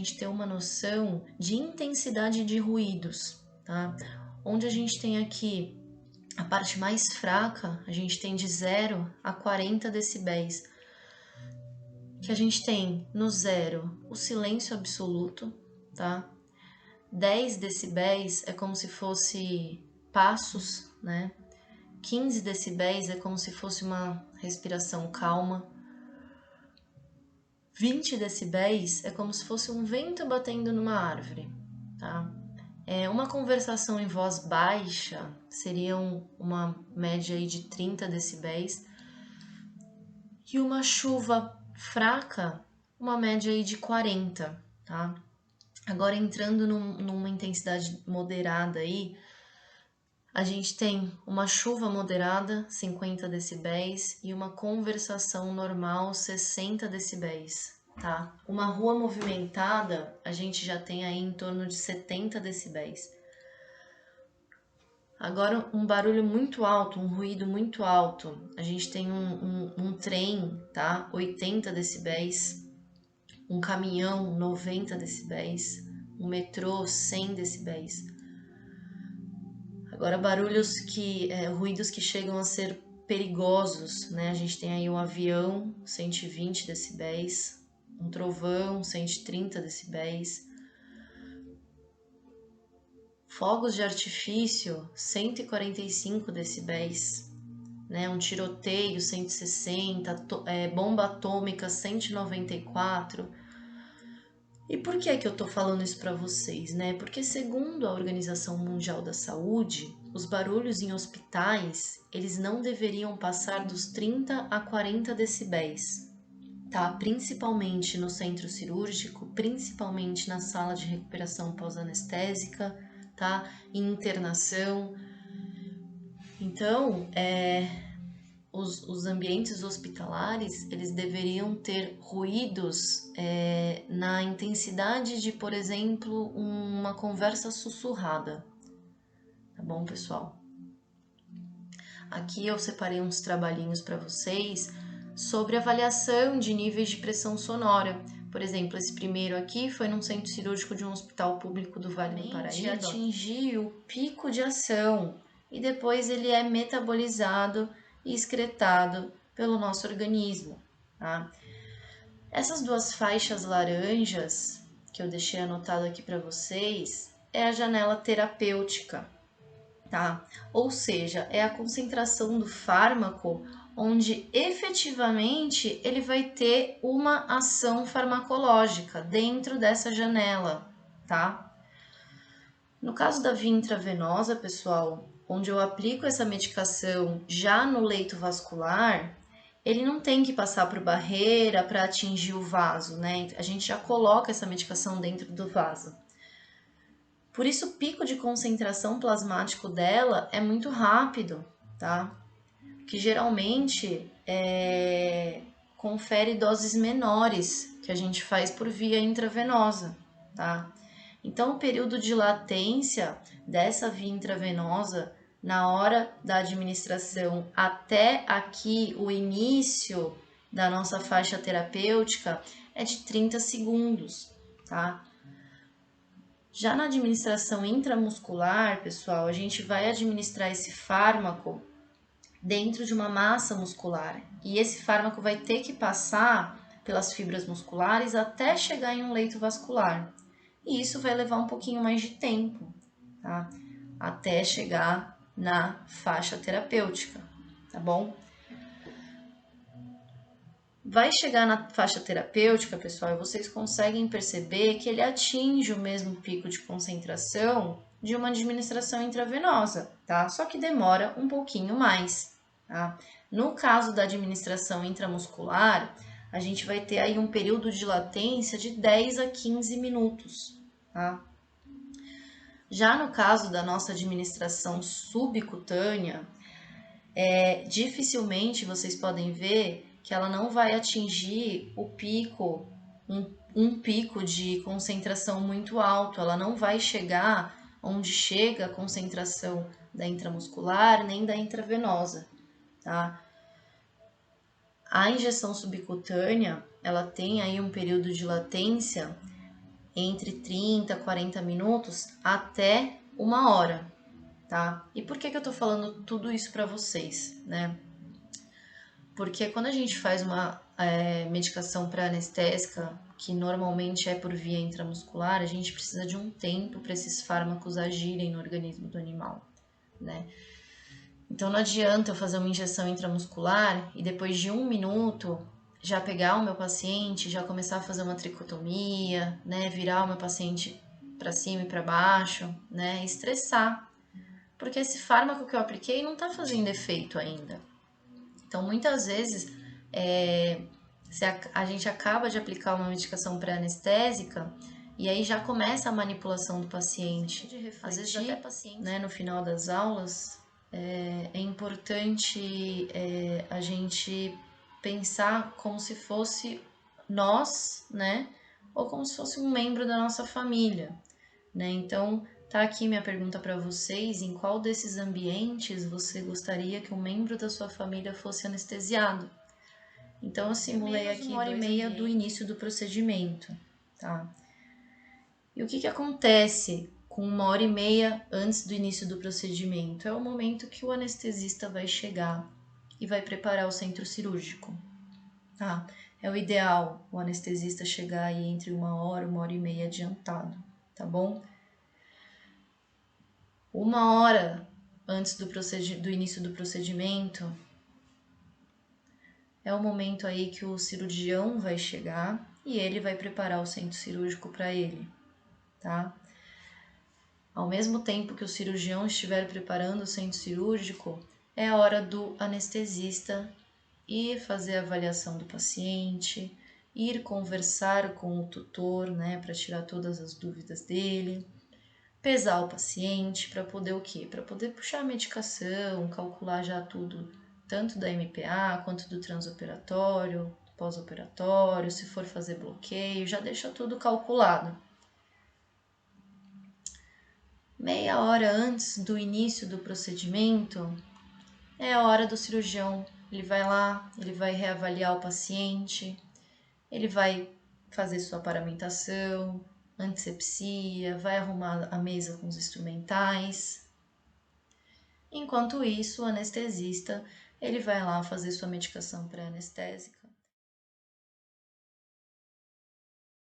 gente ter uma noção de intensidade de ruídos, tá? Onde a gente tem aqui a parte mais fraca, a gente tem de 0 a 40 decibéis. Que a gente tem no 0 o silêncio absoluto, tá? 10 decibéis é como se fosse passos, né? 15 decibéis é como se fosse uma respiração calma. 20 decibéis é como se fosse um vento batendo numa árvore, tá? Uma conversação em voz baixa seria uma média aí de 30 decibéis. E uma chuva fraca, uma média aí de 40, tá? Agora entrando numa intensidade moderada aí, a gente tem uma chuva moderada, 50 decibéis, e uma conversação normal, 60 decibéis, tá? Uma rua movimentada, a gente já tem aí em torno de 70 decibéis. Agora, um barulho muito alto, um ruído muito alto, a gente tem um trem, tá? 80 decibéis, um caminhão, 90 decibéis, um metrô, 100 decibéis. Agora, ruídos que chegam a ser perigosos, né? A gente tem aí um avião, 120 decibéis, um trovão, 130 decibéis, fogos de artifício, 145 decibéis, né? Um tiroteio, 160, bomba atômica, 194. E por que eu tô falando isso para vocês, né? Porque segundo a Organização Mundial da Saúde, os barulhos em hospitais, eles não deveriam passar dos 30 a 40 decibéis, tá? Principalmente no centro cirúrgico, principalmente na sala de recuperação pós-anestésica, tá? Em internação. Então, os ambientes hospitalares, eles deveriam ter ruídos na intensidade de, por exemplo, uma conversa sussurrada. Tá bom, pessoal? Aqui eu separei uns trabalhinhos para vocês sobre avaliação de níveis de pressão sonora. Por exemplo, esse primeiro aqui foi num centro cirúrgico de um hospital público do Vale do Paraíba. Atingir o pico de ação e depois ele é metabolizado e excretado pelo nosso organismo, tá? Essas duas faixas laranjas que eu deixei anotado aqui para vocês é a janela terapêutica, tá? Ou seja, é a concentração do fármaco onde efetivamente ele vai ter uma ação farmacológica dentro dessa janela, tá? No caso da via intravenosa, pessoal, onde eu aplico essa medicação já no leito vascular, ele não tem que passar por barreira para atingir o vaso, né? A gente já coloca essa medicação dentro do vaso. Por isso, o pico de concentração plasmático dela é muito rápido, tá? Que geralmente confere doses menores que a gente faz por via intravenosa, tá? Então, o período de latência dessa via intravenosa na hora da administração até aqui o início da nossa faixa terapêutica é de 30 segundos, tá? Já na administração intramuscular, pessoal, a gente vai administrar esse fármaco dentro de uma massa muscular e esse fármaco vai ter que passar pelas fibras musculares até chegar em um leito vascular. E isso vai levar um pouquinho mais de tempo, tá? Até chegar na faixa terapêutica, tá bom? Vai chegar na faixa terapêutica, pessoal, e vocês conseguem perceber que ele atinge o mesmo pico de concentração de uma administração intravenosa, tá? Só que demora um pouquinho mais, tá? No caso da administração intramuscular, a gente vai ter aí um período de latência de 10 a 15 minutos, tá? Já no caso da nossa administração subcutânea, dificilmente vocês podem ver que ela não vai atingir o pico, um pico de concentração muito alto, ela não vai chegar onde chega a concentração da intramuscular nem da intravenosa, tá? A injeção subcutânea, ela tem aí um período de latência entre 30 a 40 minutos até 1 hora, tá? E por que eu tô falando tudo isso para vocês, né? Porque quando a gente faz uma medicação pré-anestésica, que normalmente é por via intramuscular, a gente precisa de um tempo para esses fármacos agirem no organismo do animal, né? Então não adianta eu fazer uma injeção intramuscular e depois de 1 minuto já pegar o meu paciente, já começar a fazer uma tricotomia, né? Virar o meu paciente para cima e para baixo, né? Estressar, porque esse fármaco que eu apliquei não está fazendo efeito ainda. Então muitas vezes a gente acaba de aplicar uma medicação pré-anestésica e aí já começa a manipulação do paciente. Às vezes até paciente, né, no final das aulas é importante a gente pensar como se fosse nós, né, ou como se fosse um membro da nossa família, né? Então tá aqui minha pergunta para vocês: em qual desses ambientes você gostaria que um membro da sua família fosse anestesiado? Então eu simulei aqui 1 hora e meia do início do procedimento, tá? E o que acontece com 1 hora e meia antes do início do procedimento? É o momento que o anestesista vai chegar e vai preparar o centro cirúrgico, tá? É o ideal o anestesista chegar aí entre 1 hora e meia adiantado, tá bom? 1 hora antes do início do procedimento é o momento aí que o cirurgião vai chegar e ele vai preparar o centro cirúrgico para ele, tá? Ao mesmo tempo que o cirurgião estiver preparando o centro cirúrgico, é a hora do anestesista ir fazer a avaliação do paciente, ir conversar com o tutor, né, para tirar todas as dúvidas dele, pesar o paciente para poder o quê? Para poder puxar a medicação, calcular já tudo, tanto da MPA quanto do transoperatório, pós-operatório, se for fazer bloqueio, já deixa tudo calculado. Meia hora antes do início do procedimento é a hora do cirurgião. Ele vai lá, ele vai reavaliar o paciente, ele vai fazer sua paramentação, antisepsia, vai arrumar a mesa com os instrumentais. Enquanto isso, o anestesista ele vai lá fazer sua medicação pré-anestésica.